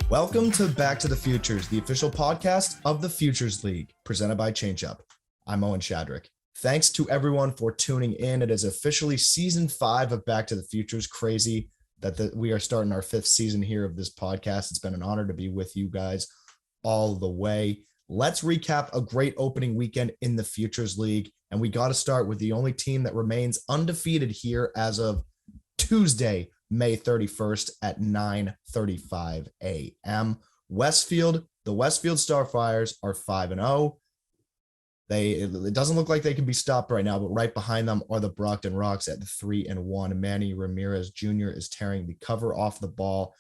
Welcome to Back to the Futures, the official podcast of the Futures League, presented by ChangeUp. I'm Owen Shadrick. Thanks to everyone for tuning in. It is officially season 5 of Back to the Futures. Crazy that we are starting our 5th season here of this podcast. It's been an honor to be with you guys all the way. Let's recap a great opening weekend in the Futures League. And we got to start with the only team that remains undefeated here as of Tuesday, May 31st at 9:35 a.m. Westfield, the Westfield Starfires are 5-0. It doesn't look like they can be stopped right now, but right behind them are the Brockton Rocks at 3-1. Manny Ramirez Jr. is tearing the cover off the ball.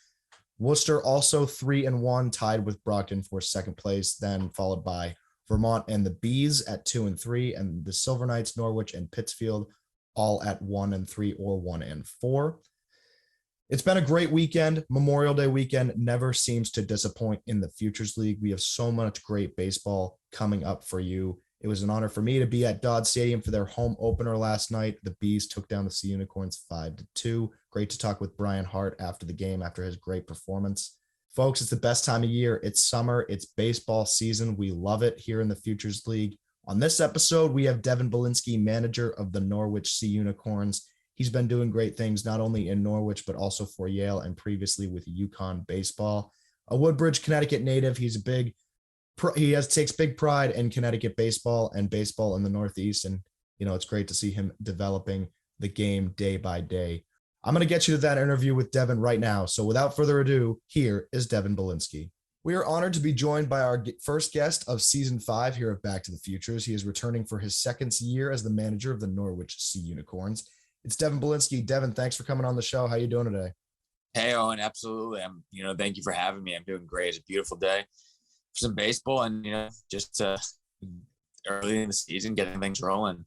Worcester also 3-1, tied with Brockton for second place, then followed by Vermont and the Bees at 2-3, and the Silver Knights, Norwich, and Pittsfield all at 1-3 or 1-4. It's been a great weekend. Memorial Day weekend never seems to disappoint in the Futures League. We have so much great baseball coming up for you. It was an honor for me to be at Dodd Stadium for their home opener last night. The Bees took down the Sea Unicorns 5-2. Great to talk with Brian Hart after the game, after his great performance. Folks, it's the best time of year. It's summer. It's baseball season. We love it here in the Futures League. On this episode, we have Devin Belenski, manager of the Norwich Sea Unicorns. He's been doing great things, not only in Norwich, but also for Yale and previously with UConn baseball. A Woodbridge, Connecticut native. He takes big pride in Connecticut baseball and baseball in the Northeast. And, it's great to see him developing the game day by day. I'm going to get you to that interview with Devin right now. So without further ado, here is Devin Belenski. We are honored to be joined by our first guest of season 5 here at Back to the Futures. He is returning for his second year as the manager of the Norwich Sea Unicorns. It's Devin Belenski. Devin, thanks for coming on the show. How you doing today? Hey, Owen, absolutely. Thank you for having me. I'm doing great. It's a beautiful day for some baseball and, just early in the season, getting things rolling.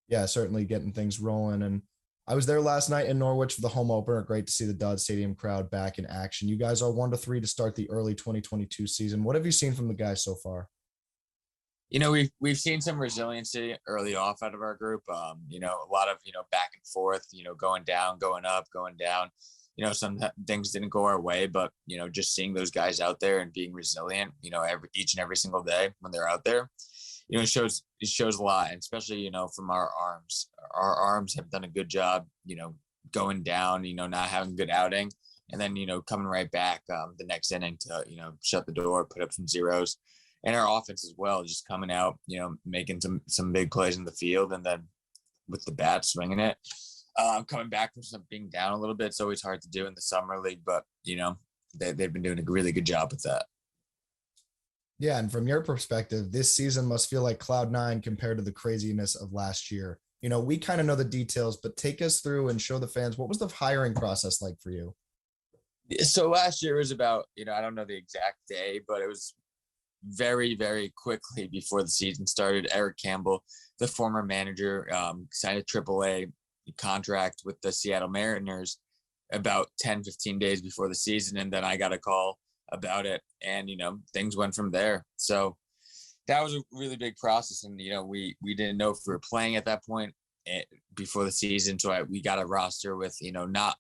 Yeah, certainly getting things rolling. And I was there last night in Norwich for the home opener. Great to see the Dodd Stadium crowd back in action. You guys are 1-3 to start the early 2022 season. What have you seen from the guys so far? We've seen some resiliency early off out of our group. A lot of, back and forth, going down, going up, going down. Some things didn't go our way, but, just seeing those guys out there and being resilient, each and every single day when they're out there, it shows a lot, and especially, from our arms. Our arms have done a good job, going down, not having a good outing, and then, coming right back the next inning to, shut the door, put up some zeros. And our offense as well, just coming out, making some big plays in the field, and then with the bat swinging it. Coming back from being down a little bit, it's always hard to do in the summer league, but they've been doing a really good job with that. Yeah, and from your perspective, this season must feel like cloud 9 compared to the craziness of last year. We kind of know the details, but take us through and show the fans, what was the hiring process like for you? So last year was about, I don't know the exact day, but it was very, very quickly before the season started. Eric Campbell, the former manager, signed a AAA contract with the Seattle Mariners about 10-15 days before the season, and then I got a call about it, and things went from there. So that was a really big process, and we didn't know if we were playing at that point before the season, so we got a roster with not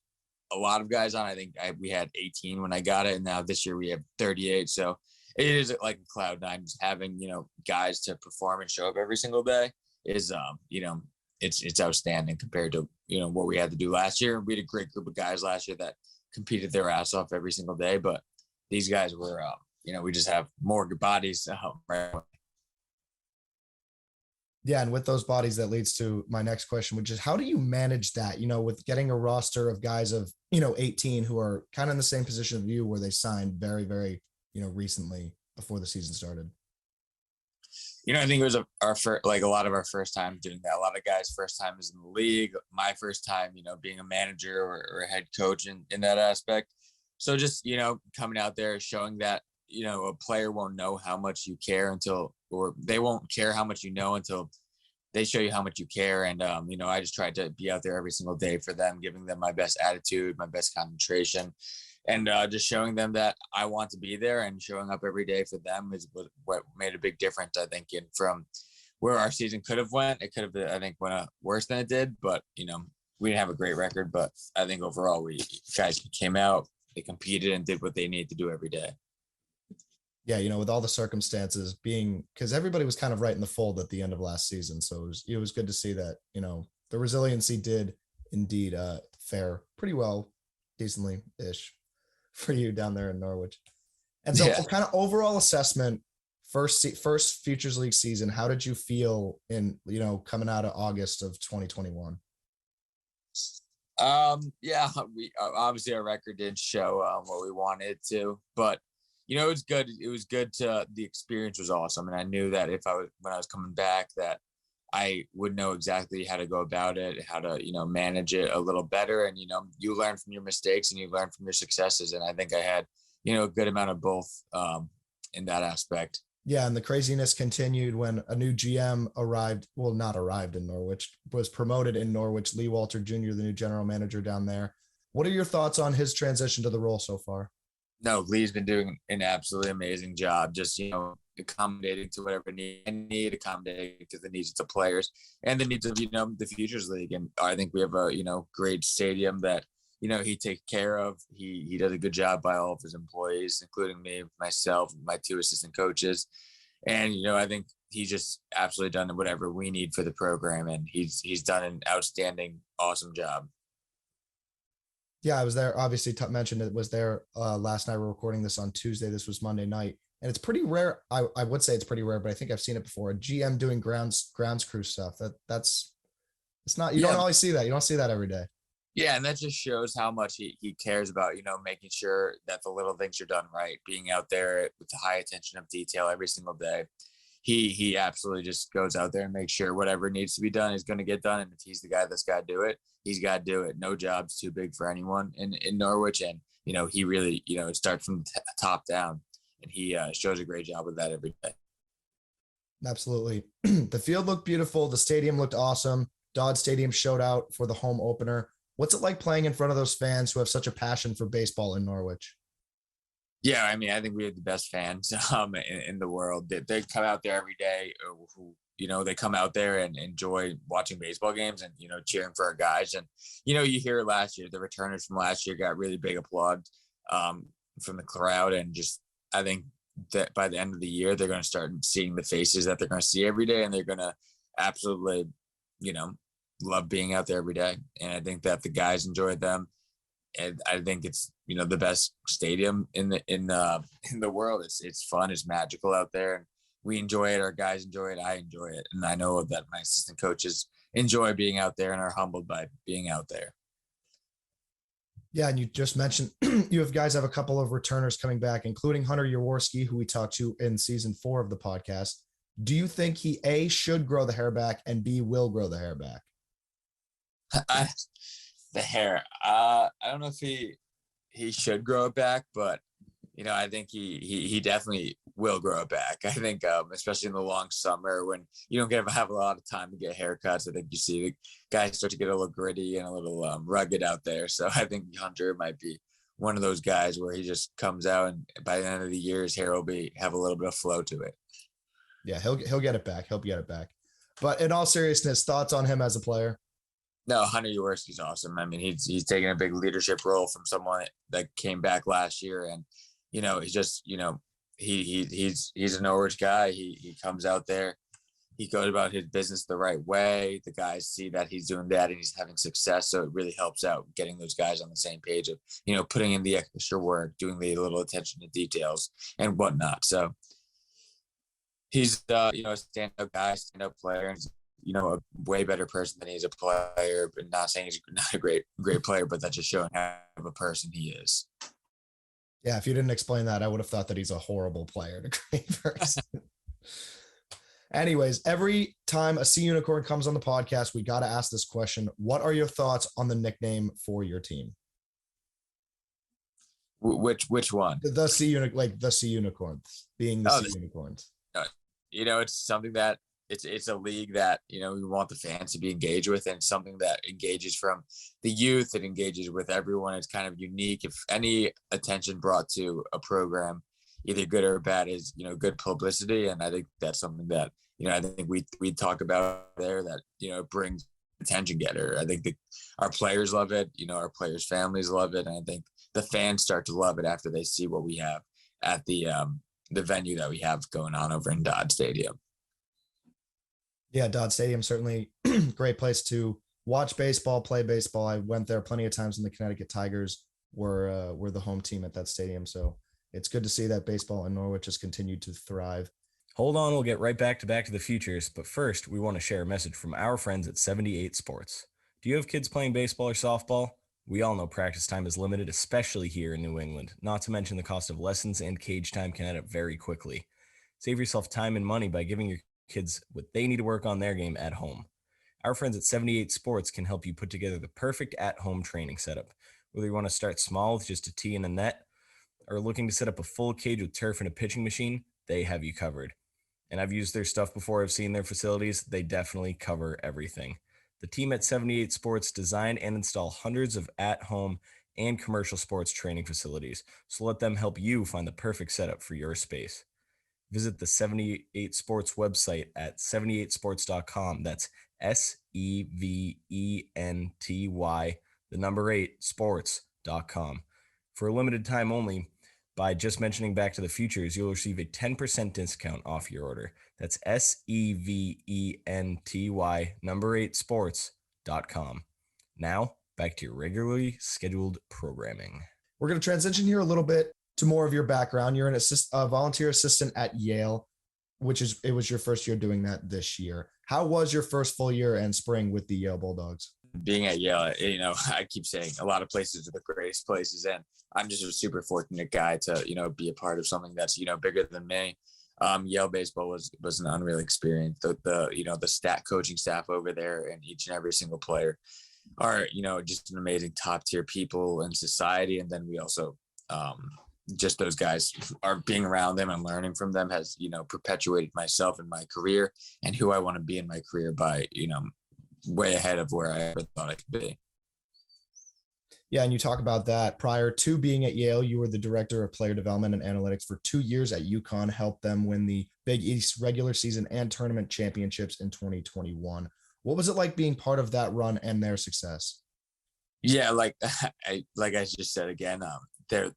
a lot of guys on. I think we had 18 when I got it, and now this year we have 38. So it is like a cloud 9. Just having guys to perform and show up every single day is it's outstanding compared to what we had to do last year. We had a great group of guys last year that competed their ass off every single day, but these guys were we just have more good bodies right away. Yeah, and with those bodies, that leads to my next question, which is how do you manage that, with getting a roster of guys of 18 who are kind of in the same position of you, where they signed very, very recently before the season started? I think it was a lot of our first time doing that. A lot of guys' first time is in the league. My first time, being a manager or a head coach in that aspect. So just, coming out there, showing that, a player won't know how much you care or they won't care how much until they show you how much you care. And, I just tried to be out there every single day for them, giving them my best attitude, my best concentration. And just showing them that I want to be there, and showing up every day for them is what made a big difference, I think, from where our season could have went. It could have, I think, went worse than it did. But, we didn't have a great record, but I think overall we guys came out, they competed and did what they need to do every day. Yeah, with all the circumstances because everybody was kind of right in the fold at the end of last season. So it was good to see that, the Resiliency did indeed fare pretty well, decently-ish for you down there in Norwich. And so kind of overall assessment, first Futures League season, how did you feel in, coming out of August of 2021? We obviously our record didn't show what we wanted to, but it was good. It was good the experience was awesome. And I knew that when I was coming back, that I would know exactly how to go about it, how to, manage it a little better. And, you learn from your mistakes and you learn from your successes. And I think I had, a good amount of both in that aspect. Yeah. And the craziness continued when a new GM not arrived in Norwich, was promoted in Norwich, Lee Walter Jr., the new general manager down there. What are your thoughts on his transition to the role so far? No, Lee's been doing an absolutely amazing job, just, accommodating to whatever need, accommodating to the needs of the players and the needs of, the Futures League. And I think we have a, great stadium that, he takes care of. He does a good job by all of his employees, including me, myself, my two assistant coaches. And, I think he's just absolutely done whatever we need for the program. And he's done an outstanding, awesome job. Yeah, I was there. Obviously, mentioned it was there last night. We're recording this on Tuesday. This was Monday night. And it's pretty rare. I would say it's pretty rare, but I think I've seen it before. A GM doing grounds crew stuff. It's not, you don't always see that. You don't see that every day. Yeah. And that just shows how much he cares about, making sure that the little things are done right, being out there with the high attention of detail every single day. He absolutely just goes out there and makes sure whatever needs to be done is going to get done. And if he's the guy that's got to do it, he's got to do it. No job's too big for anyone in Norwich. And, he really, it starts from the top down, and he shows a great job with that every day. Absolutely. The field looked beautiful. The stadium looked awesome. Dodd Stadium showed out for the home opener. What's it like playing in front of those fans who have such a passion for baseball in Norwich? Yeah, I mean, I think we have the best fans in the world. They come out there every day. Who they come out there and enjoy watching baseball games and cheering for our guys. And you hear last year, the returners from last year got really big applaud from the crowd. And just I think that by the end of the year, they're going to start seeing the faces that they're going to see every day, and they're going to absolutely love being out there every day. And I think that the guys enjoy them. And I think it's the best stadium in the world. It's fun, it's magical out there, and we enjoy it. Our guys enjoy it. I enjoy it, and I know that my assistant coaches enjoy being out there and are humbled by being out there. Yeah, and you just mentioned you guys have a couple of returners coming back, including Hunter Yawarski, who we talked to in season 4 of the podcast. Do you think he A, should grow the hair back, and B, will grow the hair back? The hair. I don't know if he should grow it back, but I think he definitely will grow it back. I think especially in the long summer when you don't have a lot of time to get haircuts, I think you see the guys start to get a little gritty and a little rugged out there. So I think Hunter might be one of those guys where he just comes out, and by the end of the year, his hair will have a little bit of flow to it. Yeah, he'll get it back. He'll get it back. But in all seriousness, thoughts on him as a player? No, Hunter Yawarski's awesome. I mean, he's taking a big leadership role from someone that came back last year, and he's just he's a Norwich guy. He comes out there, he goes about his business the right way. The guys see that he's doing that and he's having success, so it really helps out getting those guys on the same page of putting in the extra work, doing the little attention to details and whatnot. So he's a stand-up guy, stand-up player, and a way better person than he's a player. But not saying he's not a great player, but that's just showing how of a person he is. Yeah, if you didn't explain that, I would have thought that he's a horrible player and a great person. Anyways, every time a Sea Unicorn comes on the podcast, we got to ask this question. What are your thoughts on the nickname for your team? Which one? The Sea Unicorns, being the Sea Unicorns. It's something that it's a league that, we want the fans to be engaged with, and something that engages from the youth. It engages with everyone. It's kind of unique. If any attention brought to a program, either good or bad, is, good publicity. And I think that's something that, I think we talk about there that, brings attention getter. I think our players love it. Our players' families love it. And I think the fans start to love it after they see what we have at the venue that we have going on over in Dodd Stadium. Yeah, Dodd Stadium, certainly great place to watch baseball, play baseball. I went there plenty of times when the Connecticut Tigers were the home team at that stadium. So it's good to see that baseball in Norwich has continued to thrive. Hold on, we'll get right back to the Futures, but first, we want to share a message from our friends at 78 Sports. Do you have kids playing baseball or softball? We all know practice time is limited, especially here in New England, not to mention the cost of lessons and cage time can add up very quickly. Save yourself time and money by giving your kids what they need to work on their game at home. Our friends at 78 Sports can help you put together the perfect at-home training setup. Whether you want to start small with just a tee and a net, or looking to set up a full cage with turf and a pitching machine, they have you covered. And I've used their stuff before. I've seen their facilities. They definitely cover everything. The team at 78 Sports design and install hundreds of at-home and commercial sports training facilities. So let them help you find the perfect setup for your space. Visit the 78 Sports website at 78sports.com. That's SEVENTY, the number 8, sports.com. For a limited time only, by just mentioning Back to the Futures, you'll receive a 10% discount off your order. That's SEVENTY, number 8, sports.com. Now, back to your regularly scheduled programming. We're going to transition here a little bit to more of your background. You're a volunteer assistant at Yale, it was your first year doing that this year. How was your first full year and spring with the Yale Bulldogs? Being at Yale, I keep saying a lot of places are the greatest places, and I'm just a super fortunate guy to, be a part of something that's, bigger than me. Yale baseball was an unreal experience. The coaching staff over there and each and every single player are, just an amazing top tier people in society. And then we also, just those guys are being around them and learning from them has, perpetuated myself in my career and who I want to be in my career by, way ahead of where I ever thought I could be. Yeah, and you talk about that. Prior to being at Yale, you were the director of player development and analytics for 2 years at UConn, helped them win the Big East regular season and tournament championships in 2021. What was it like being part of that run and their success? Yeah, like I just said again, that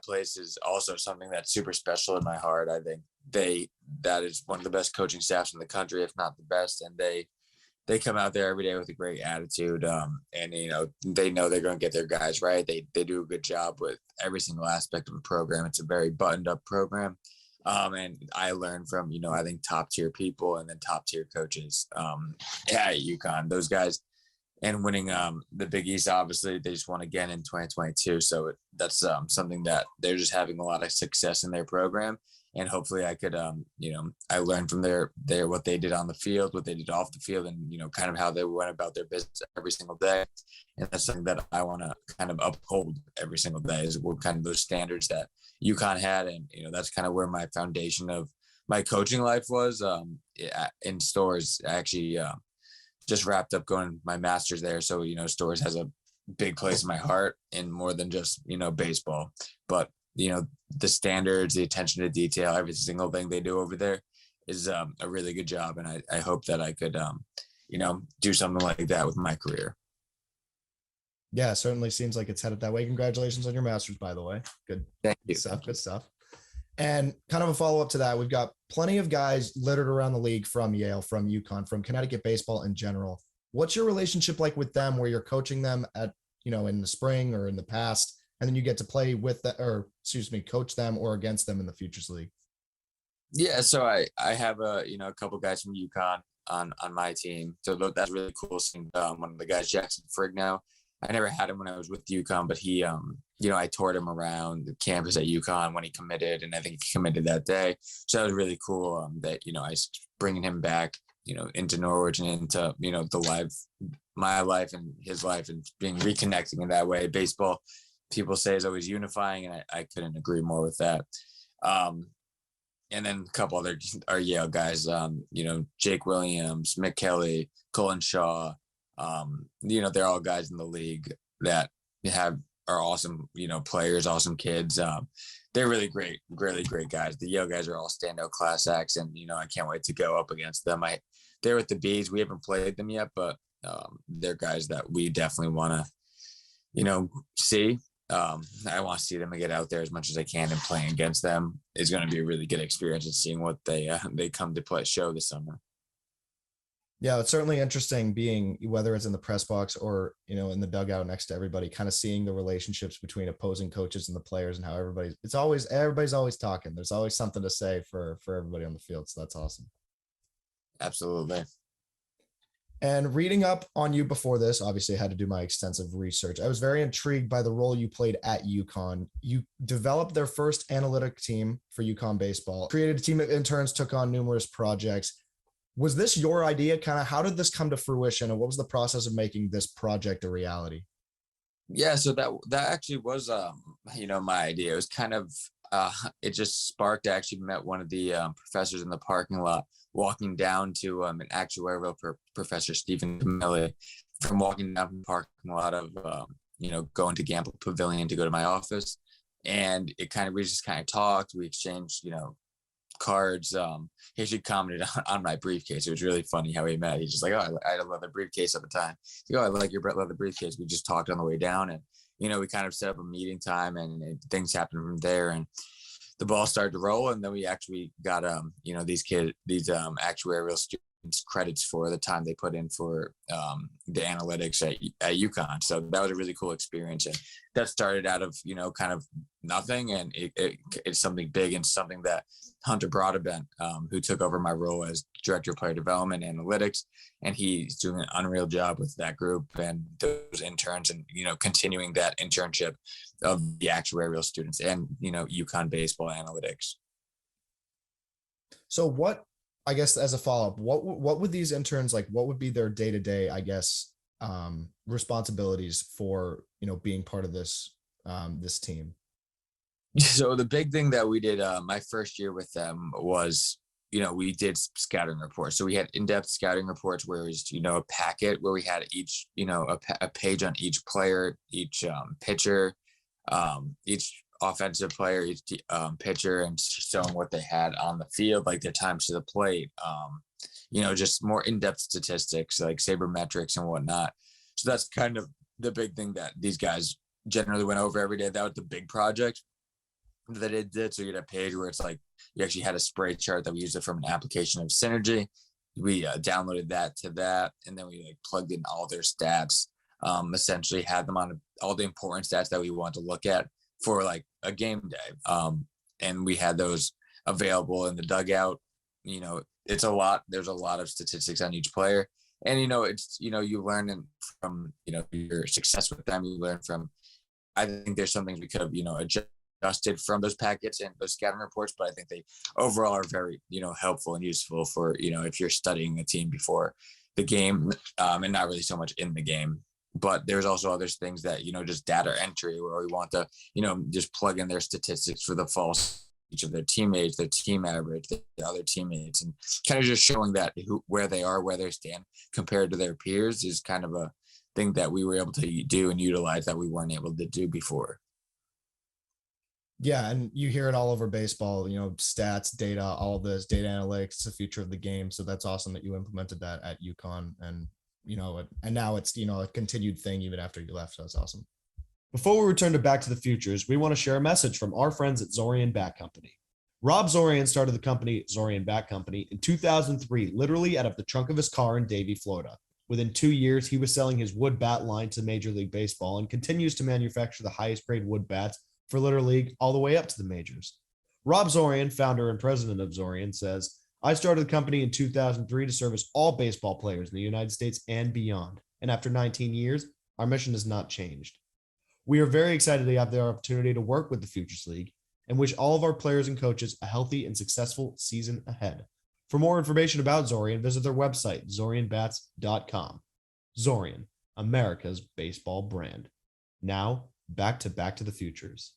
place is also something that's super special in my heart. I think that is one of the best coaching staffs in the country, if not the best, and they come out there every day with a great attitude. And, they know they're going to get their guys right. They do a good job with every single aspect of the program. It's a very buttoned up program. And I learned from, I think top tier people and then top tier coaches at UConn, those guys, and winning the Big East. Obviously they just won again in 2022. So that's something that they're just having a lot of success in their program. And hopefully I could, I learned from their what they did on the field, what they did off the field, and, kind of how they went about their business every single day. And that's something that I want to kind of uphold every single day, is what kind of those standards that UConn had. And, that's kind of where my foundation of my coaching life was in Stores. I actually just wrapped up going my master's there. So, Stores has a big place in my heart, and more than just, baseball, but the standards, the attention to detail, every single thing they do over there is a really good job. And I hope that I could, do something like that with my career. Yeah, it certainly seems like it's headed that way. Congratulations on your master's, by the way. Good. Thank you. Good stuff. And kind of a follow-up to that, we've got plenty of guys littered around the league from Yale, from UConn, from Connecticut baseball in general. What's your relationship like with them, where you're coaching them at, in the spring or in the past, and then you get to play with coach them or against them in the Futures League? Yeah, so I have a couple guys from UConn on my team, so that's really cool. Seeing one of the guys, Jackson Frigg. Now, I never had him when I was with UConn, but he I toured him around the campus at UConn when he committed, and I think he committed that day. So that was really cool. That I was bringing him back, into Norwich and into my life and his life, and being reconnecting in that way. Baseball, people say, is always unifying, and I couldn't agree more with that. And then a couple other are Yale guys, Jake Williams, Mick Kelly, Colin Shaw. They're all guys in the league that are awesome, players, awesome kids. They're really great guys. The Yale guys are all standout class acts, and I can't wait to go up against them. they're with the Bees. We haven't played them yet, but they're guys that we definitely want to, see. I want to see them and get out there as much as I can, and playing against them is going to be a really good experience, and seeing what they come to play show this summer. Yeah, it's certainly interesting being, whether it's in the press box or, in the dugout next to everybody, kind of seeing the relationships between opposing coaches and the players, and how everybody's always talking. There's always something to say for everybody on the field. So that's awesome. Absolutely. And reading up on you before this, obviously I had to do my extensive research. I was very intrigued by the role you played at UConn. You developed their first analytic team for UConn baseball, created a team of interns, took on numerous projects. Was this your idea? Kind of, how did this come to fruition, and what was the process of making this project a reality? Yeah, so that actually was my idea. It was kind of it just sparked. I actually met one of the professors in the parking lot walking down to an actuarial professor, Stephen Camilli, from walking down the parking lot of going to Gamble Pavilion to go to my office, and we just kind of talked. We exchanged cards. He actually commented on my briefcase. It was really funny how he met. He's just like, "Oh, I had a leather briefcase at the time." He's like, "Oh, I like your leather briefcase." We just talked on the way down, and we kind of set up a meeting time, and things happened from there. And the ball started to roll, and then we actually got these actuarial students credits for the time they put in for the analytics at UConn. So that was a really cool experience, and that started out of kind of nothing, and it's something big, and something that Hunter Broadbent, who took over my role as director of player development analytics, and he's doing an unreal job with that group and those interns, and continuing that internship of the actuarial students and UConn baseball analytics. So what, I guess, as a follow-up, what would these interns, like, what would be their day-to-day, I guess, responsibilities for being part of this this team? So the big thing that we did my first year with them was, we did scouting reports. So we had in-depth scouting reports where it was, a packet where we had each, a page on each player, each pitcher, each offensive player, each pitcher, and showing what they had on the field, like their times to the plate, just more in-depth statistics like sabermetrics and whatnot. So that's kind of the big thing that these guys generally went over every day. That was the big project that it did. So you had a page where it's like you actually had a spray chart that we used it from an application of Synergy. We downloaded that to that, and then we plugged in all their stats. Essentially had them on all the important stats that we want to look at for like a game day. And we had those available in the dugout. It's a lot. There's a lot of statistics on each player, and it's you learn from your success with them. You learn from. I think there's some things we could have adjusted from those packets and those scouting reports, but I think they overall are very helpful and useful for if you're studying a team before the game, and not really so much in the game. But there's also other things that just data entry, where we want to just plug in their statistics for the false, each of their teammates, their team average, the other teammates, and kind of just showing that where they are, where they stand compared to their peers is kind of a thing that we were able to do and utilize that we weren't able to do before. Yeah, and you hear it all over baseball, stats, data, all of this, data analytics, it's the future of the game. So that's awesome that you implemented that at UConn, and and now it's a continued thing even after you left. So that's awesome. Before we return to Back to the Futures, we want to share a message from our friends at Zorian Bat Company. Rob Zorian started the company, Zorian Bat Company, in 2003, literally out of the trunk of his car in Davie, Florida. Within 2 years, he was selling his wood bat line to Major League Baseball and continues to manufacture the highest grade wood bats for Little League all the way up to the majors. Rob Zorian, founder and president of Zorian, says, "I started the company in 2003 to service all baseball players in the United States and beyond. And after 19 years, our mission has not changed. We are very excited to have the opportunity to work with the Futures League and wish all of our players and coaches a healthy and successful season ahead. For more information about Zorian, visit their website, zorianbats.com. Zorian, America's baseball brand." Now, back to the Futures.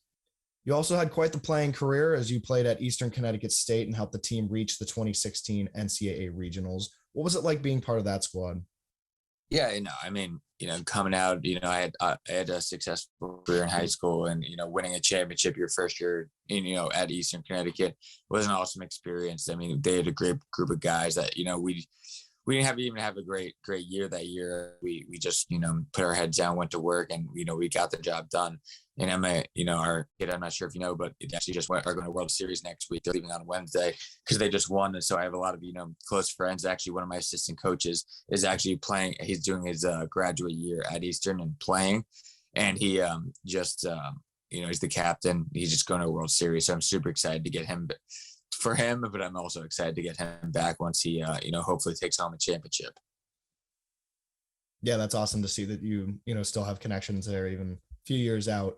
You also had quite the playing career, as you played at Eastern Connecticut State and helped the team reach the 2016 NCAA regionals. What was it like being part of that squad? Yeah, coming out, I had a successful career in high school, and, winning a championship your first year, at Eastern Connecticut was an awesome experience. I mean, they had a great group of guys that, we didn't even have a great year that year. We just, put our heads down, went to work, and, we got the job done. And Emma, our kid, I'm not sure if you know, but it actually just are going to World Series next week. They're leaving on Wednesday because they just won. And so I have a lot of, close friends. Actually, one of my assistant coaches is actually playing. He's doing his graduate year at Eastern and playing. And he he's the captain. He's just going to a World Series. So I'm super excited to get him for him, but I'm also excited to get him back once he, hopefully takes home a championship. Yeah, that's awesome to see that you still have connections there even a few years out.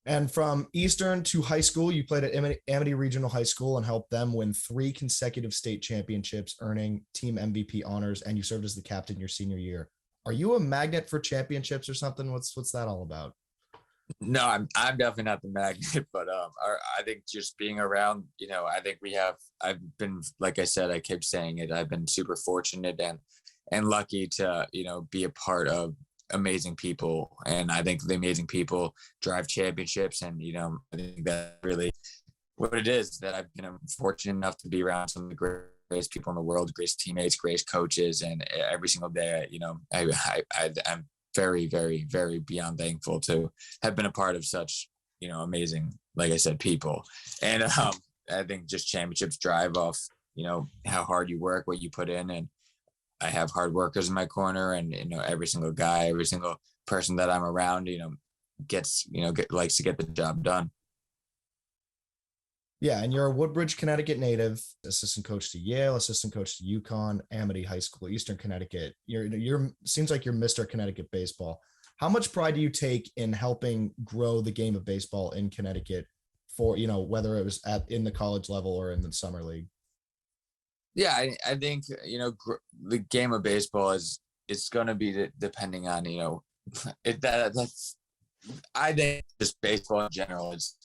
And from Eastern to high school, you played at Amity Regional High School and helped them win 3 consecutive state championships, earning team MVP honors, and you served as the captain your senior year. Are you a magnet for championships or something? What's that all about? No, I'm definitely not the magnet, but I think just being around, I think I've been, like I said, I keep saying it, I've been super fortunate and lucky to, be a part of amazing people. And I think the amazing people drive championships. And, I think that really what it is, that I've been fortunate enough to be around some of the greatest people in the world, greatest teammates, greatest coaches. And every single day, I'm very, very, very beyond thankful to have been a part of such, amazing, like I said, people. And I think just championships drive off, how hard you work, what you put in. And I have hard workers in my corner, and, every single guy, every single person that I'm around, likes to get the job done. Yeah, and you're a Woodbridge, Connecticut native, assistant coach to Yale, assistant coach to UConn, Amity High School, Eastern Connecticut. You're seems like you're Mr. Connecticut baseball. How much pride do you take in helping grow the game of baseball in Connecticut for, whether it was in the college level or in the summer league? Yeah, I think, the game of baseball it's going to be depending on, I think just baseball in general is,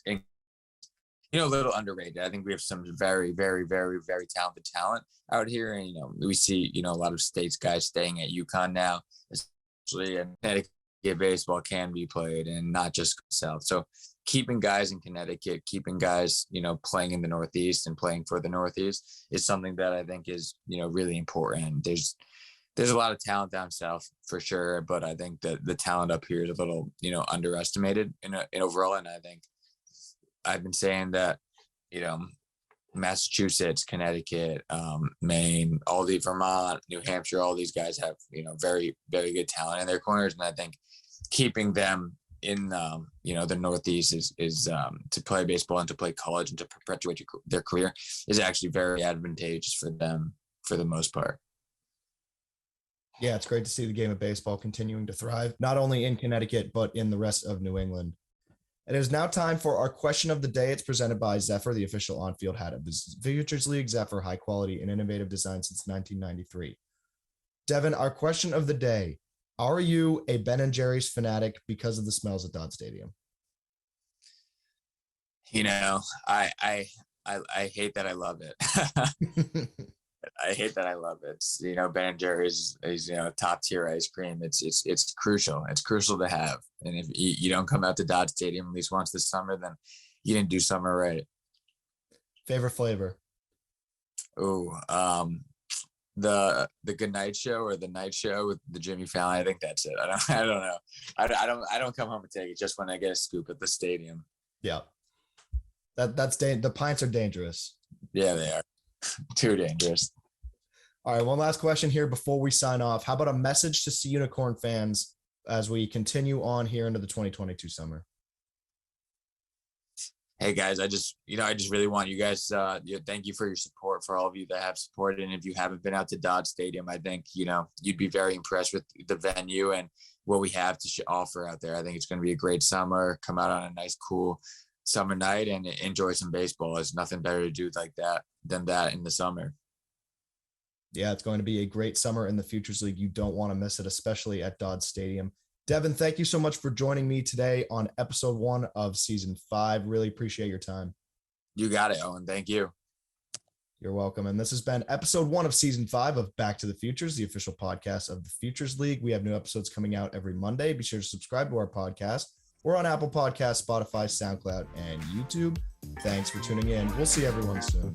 a little underrated. I think we have some very, very, very, very talented talent out here. And, we see, a lot of states guys staying at UConn now, especially in Connecticut. Baseball can be played and not just South. So keeping guys in Connecticut, keeping guys, playing in the Northeast and playing for the Northeast is something that I think is, really important. There's a lot of talent down South for sure, but I think that the talent up here is a little, underestimated in overall. And I think I've been saying that, Massachusetts, Connecticut, Maine, all the Vermont, New Hampshire, all these guys have, very, very good talent in their corners. And I think keeping them in, the Northeast is to play baseball and to play college and to perpetuate their career is actually very advantageous for them for the most part. Yeah, it's great to see the game of baseball continuing to thrive, not only in Connecticut, but in the rest of New England. It is now time for our question of the day. It's presented by Zephyr, the official on-field hat of the Futures League. Zephyr, high quality and innovative design since 1993. Devin, our question of the day: are you a Ben & Jerry's fanatic because of the smells at Dodd Stadium? I hate that I love it. I hate that I love it. Ben & Jerry's is top tier ice cream. It's crucial. It's crucial to have. And if you don't come out to Dodge Stadium at least once this summer, then you didn't do summer right. Favorite flavor? Oh, the Good Night Show or the Night Show with the Jimmy Fallon. I think that's it. I don't know. I don't come home and take it just when I get a scoop at the stadium. Yeah. That's the pints are dangerous. Yeah, they are. Too dangerous. All right, one last question here before we sign off. How about a message to Sea Unicorn fans as we continue on here into the 2022 summer? Hey guys, I just really want you guys, thank you for your support, for all of you that have supported. And if you haven't been out to Dodge Stadium, I think, you'd be very impressed with the venue and what we have to offer out there. I think it's going to be a great summer. Come out on a nice, cool summer night and enjoy some baseball. There's nothing better to do than that in the summer. Yeah, it's going to be a great summer in the Futures League. You don't want to miss it, especially at Dodge Stadium. Devin, thank you so much for joining me today on episode 1 of season 5. Really appreciate your time. You got it, Owen. Thank you. You're welcome. And this has been episode 1 of season 5 of Back to the Futures, the official podcast of the Futures League. We have new episodes coming out every Monday. Be sure to subscribe to our podcast. We're on Apple Podcasts, Spotify, SoundCloud, and YouTube. Thanks for tuning in. We'll see everyone soon.